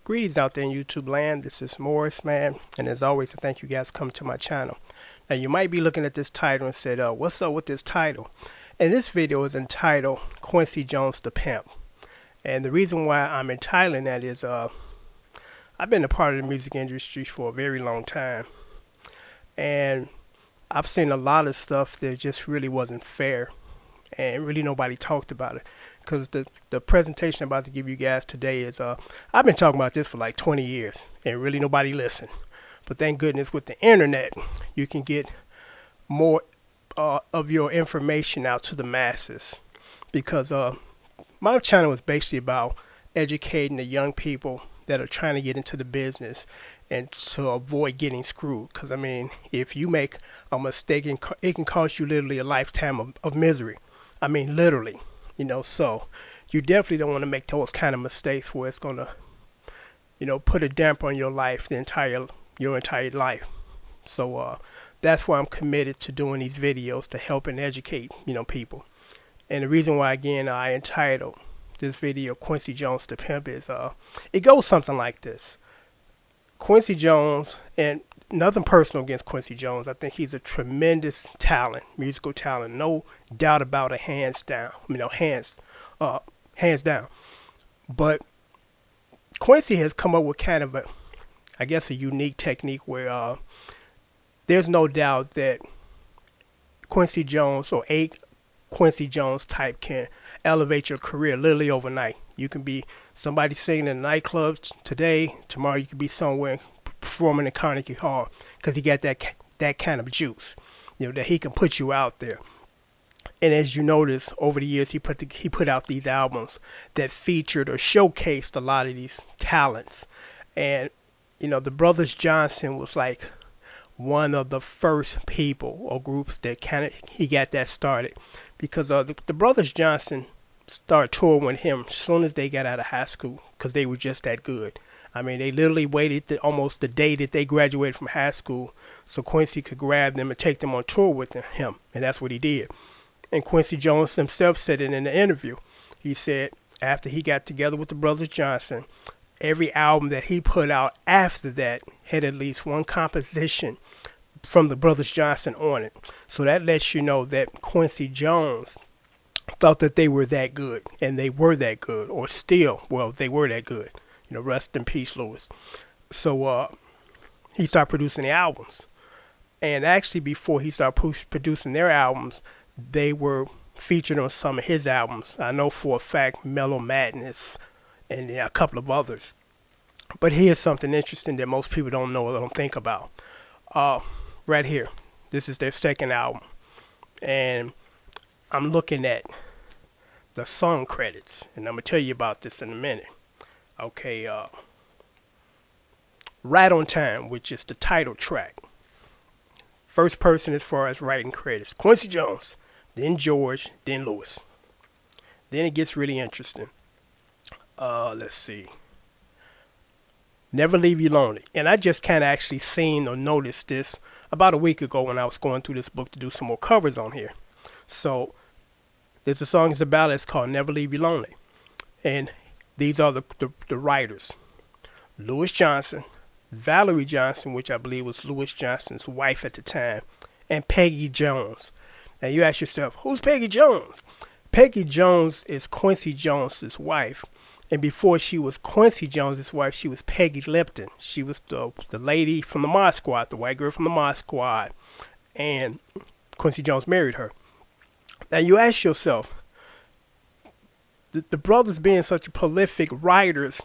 Greetings out there in YouTube land. This is Morrisman, and as always, I thank you guys for coming to my channel. Now, you might be looking at this title and said, what's up with this title? And this video is entitled Quincy Jones the Pimp. And the reason why I'm entitling that is I've been a part of the music industry for a very long time. And I've seen a lot of stuff that just really wasn't fair. And really nobody talked about it. Because the presentation I'm about to give you guys today is, I've been talking about this for like 20 years. And really nobody listened. But thank goodness with the internet, you can get more of your information out to the masses. Because my channel is basically about educating the young people that are trying to get into the business and to avoid getting screwed. Because I mean, if you make a mistake, it can cost you literally a lifetime of misery. I mean, literally, you know, so you definitely don't want to make those kind of mistakes where it's going to, you know, put a damper on your life, your entire life. So that's why I'm committed to doing these videos to help and educate, you know, people. And the reason why, again, I entitled this video Quincy Jones the Pimp is, it goes something like this. Quincy Jones, and nothing personal against Quincy Jones. I think he's a tremendous talent, musical talent, no doubt about it, hands down. You know, hands down. But Quincy has come up with kind of I guess a unique technique where there's no doubt that Quincy Jones or a Quincy Jones type can elevate your career literally overnight. You can be somebody singing in a nightclub today, tomorrow you could be somewhere performing in Carnegie Hall because he got that kind of juice, you know, that he can put you out there. And as you notice, over the years, he put out these albums that featured or showcased a lot of these talents. And, you know, the Brothers Johnson was like one of the first people or groups that he got that started. Because the Brothers Johnson started touring with him as soon as they got out of high school because they were just that good. I mean, they literally waited almost the day that they graduated from high school so Quincy could grab them and take them on tour with him. And that's what he did. And Quincy Jones himself said it in the interview. He said after he got together with the Brothers Johnson, every album that he put out after that had at least one composition from the Brothers Johnson on it. So that lets you know that Quincy Jones thought that they were that good. And they were that good. Or still, well, they were that good. You know, rest in peace, Lewis. So he started producing the albums. And actually, before he started producing their albums, they were featured on some of his albums. I know for a fact, Mellow Madness and a couple of others. But here's something interesting that most people don't know or don't think about. Right here. This is their second album. And I'm looking at the song credits. And I'm going to tell you about this in a minute. Okay, Right on Time, which is the title track. First person as far as writing credits, Quincy Jones, then George, then Lewis. Then it gets really interesting. Let's see. Never Leave You Lonely. And I just kind of actually seen or noticed this about a week ago when I was going through this book to do some more covers on here. So there's a song, it's a ballad, it's called Never Leave You Lonely. And these are the writers. Lewis Johnson, Valerie Johnson, which I believe was Lewis Johnson's wife at the time, and Peggy Jones. Now you ask yourself, who's Peggy Jones? Peggy Jones is Quincy Jones's wife. And before she was Quincy Jones's wife, she was Peggy Lipton. She was the lady from the Mod Squad, the white girl from the Mod Squad. And Quincy Jones married her. Now you ask yourself, the brothers being such prolific writers,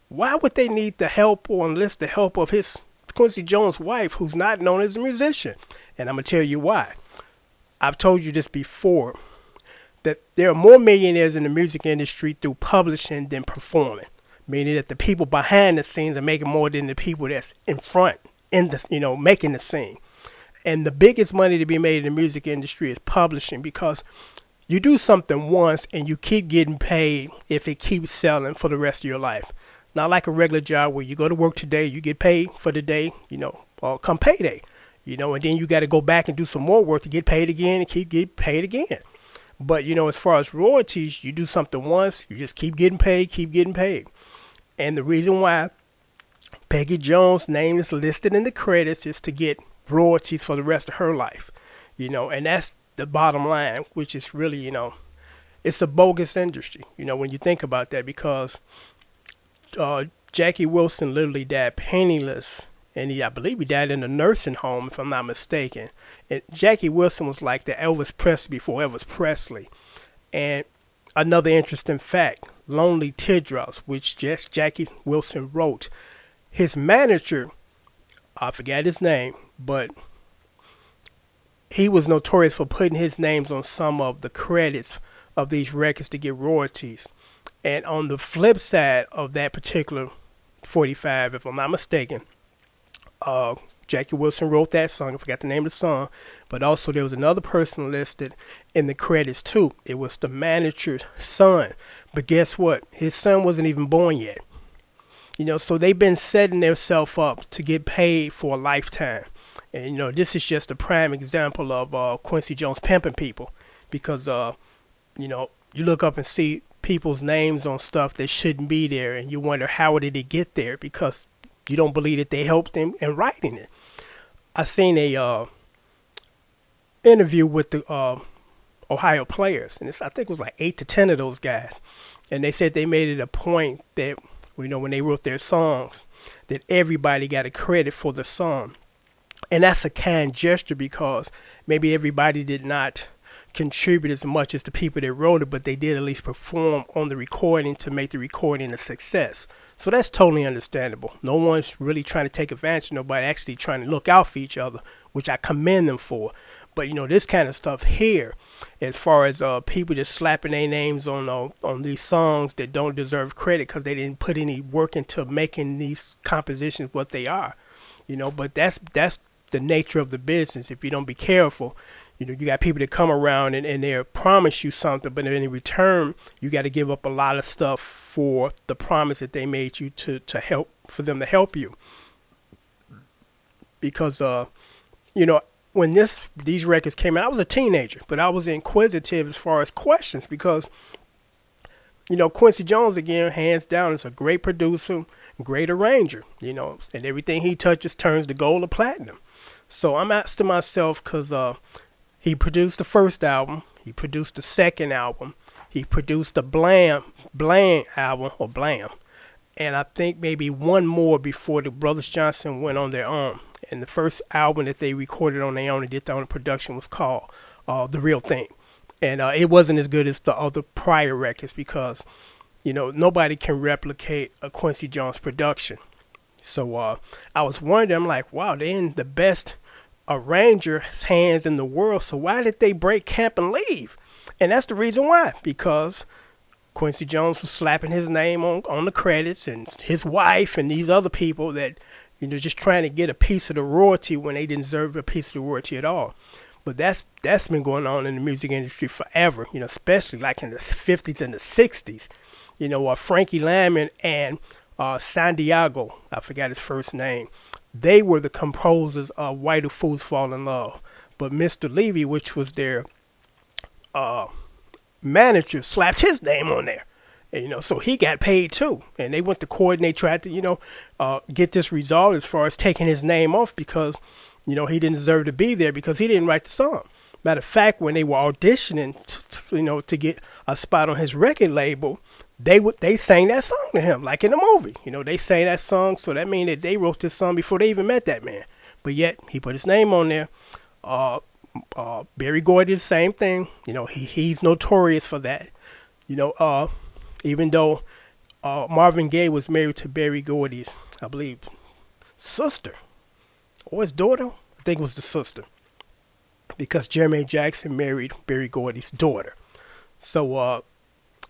why would they need the help or enlist the help of his Quincy Jones' wife, who's not known as a musician? And I'm going to tell you why. I've told you this before, that there are more millionaires in the music industry through publishing than performing. Meaning that the people behind the scenes are making more than the people that's in front, making the scene. And the biggest money to be made in the music industry is publishing, because you do something once and you keep getting paid if it keeps selling for the rest of your life. Not like a regular job where you go to work today, you get paid for the day, come payday, and then you got to go back and do some more work to get paid again and keep getting paid again. But, as far as royalties, you do something once, you just keep getting paid. And the reason why Peggy Jones' name is listed in the credits just to get royalties for the rest of her life, and that's the bottom line, which is really, it's a bogus industry, when you think about that, because Jackie Wilson literally died penniless, and I believe he died in a nursing home, if I'm not mistaken. And Jackie Wilson was like the Elvis Presley before Elvis Presley. And another interesting fact, Lonely Teardrops, which Jackie Wilson wrote, his manager, I forgot his name, but he was notorious for putting his names on some of the credits of these records to get royalties. And on the flip side of that particular 45, if I'm not mistaken, Jackie Wilson wrote that song. I forgot the name of the song. But also there was another person listed in the credits too. It was the manager's son. But guess what? His son wasn't even born yet. So they've been setting themselves up to get paid for a lifetime. And, this is just a prime example of Quincy Jones pimping people. Because, you look up and see people's names on stuff that shouldn't be there. And you wonder, how did it get there? Because you don't believe that they helped him in writing it. I seen a interview with the Ohio players. And I think it was like 8 to 10 of those guys. And they said they made it a point that, when they wrote their songs, that everybody got a credit for the song. And that's a kind gesture, because maybe everybody did not contribute as much as the people that wrote it, but they did at least perform on the recording to make the recording a success. So that's totally understandable. No one's really trying to take advantage of nobody, actually trying to look out for each other, which I commend them for. But, this kind of stuff here, as far as people just slapping their names on these songs that don't deserve credit because they didn't put any work into making these compositions what they are, but that's the nature of the business. If you don't be careful, you got people that come around and they promise you something, but in return, you got to give up a lot of stuff for the promise that they made you to help, for them to help you. Because, when these records came out, I was a teenager, but I was inquisitive as far as questions, because, Quincy Jones, again, hands down, is a great producer, great arranger, and everything he touches turns to gold or platinum. So I'm asking myself, because he produced the first album, he produced the second album, he produced the Blam album, or Blam, and I think maybe one more before the Brothers Johnson went on their own. And the first album that they recorded on their own and did their own production was called The Real Thing. And it wasn't as good as the other prior records, because, nobody can replicate a Quincy Jones production. So I was wondering, I'm like, wow, they're in the best arranger's hands in the world. So why did they break camp and leave? And that's the reason why, because Quincy Jones was slapping his name on the credits, and his wife and these other people that, just trying to get a piece of the royalty when they didn't deserve a piece of the royalty at all. But that's been going on in the music industry forever, especially like in the 50s and the 60s. Frankie Lyman and Santiago, I forgot his first name, they were the composers of Why Do Fools Fall in Love. But Mr. Levy, which was their manager, slapped his name on there. And, so he got paid too. And they went to court and they tried to, get this resolved as far as taking his name off, because, he didn't deserve to be there because he didn't write the song. Matter of fact, when they were auditioning, to get a spot on his record label, they sang that song to him, like in the movie. They sang that song, so that means that they wrote this song before they even met that man. But yet, he put his name on there. Berry Gordy, the same thing. He's notorious for that. Even though Marvin Gaye was married to Berry Gordy's, I believe, sister, or his daughter. I think it was the sister, because Jermaine Jackson married Berry Gordy's daughter. So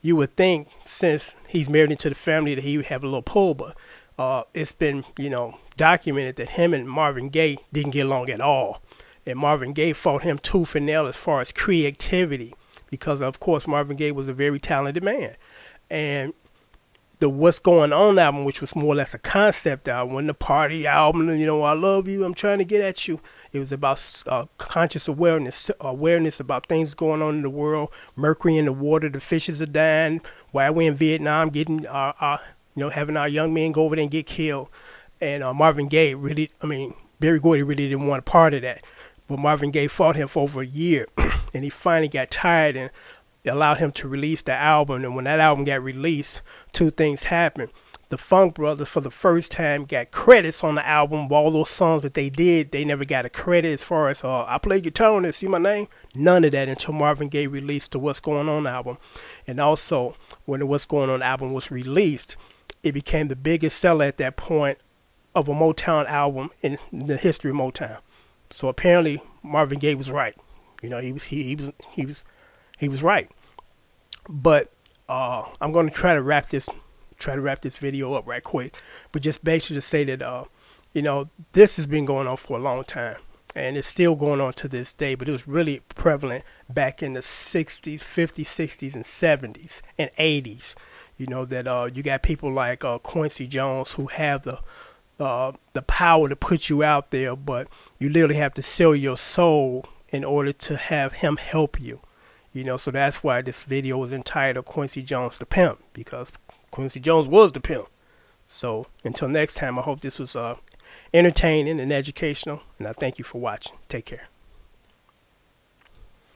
you would think, since he's married into the family, that he would have a little pull, but it's been, documented that him and Marvin Gaye didn't get along at all. And Marvin Gaye fought him tooth and nail as far as creativity, because, of course, Marvin Gaye was a very talented man. And the What's Going On album, which was more or less a concept album, and the party album, I love you, I'm trying to get at you. It was about conscious awareness about things going on in the world, mercury in the water, the fishes are dying, why we're in Vietnam, getting having our young men go over there and get killed. And Marvin Gaye really, Berry Gordy really didn't want a part of that. But Marvin Gaye fought him for over a year, and he finally got tired and allowed him to release the album. And when that album got released, two things happened. The Funk Brothers, for the first time, got credits on the album. All those songs that they did, they never got a credit as far as, I play guitar on it, see my name? None of that until Marvin Gaye released the What's Going On album. And also, when the What's Going On album was released, it became the biggest seller at that point of a Motown album in the history of Motown. So apparently, Marvin Gaye was right. He was right. But I'm going to try to wrap this video up right quick, but just basically to say that this has been going on for a long time, and it's still going on to this day, but it was really prevalent back in the 60s, 50s, 60s, and 70s and 80s. That you got people like Quincy Jones who have the power to put you out there, but you literally have to sell your soul in order to have him help you. So that's why this video was entitled Quincy Jones the Pimp, because Quincy Jones was the pimp. So until next time, I hope this was entertaining and educational, and I thank you for watching. Take care.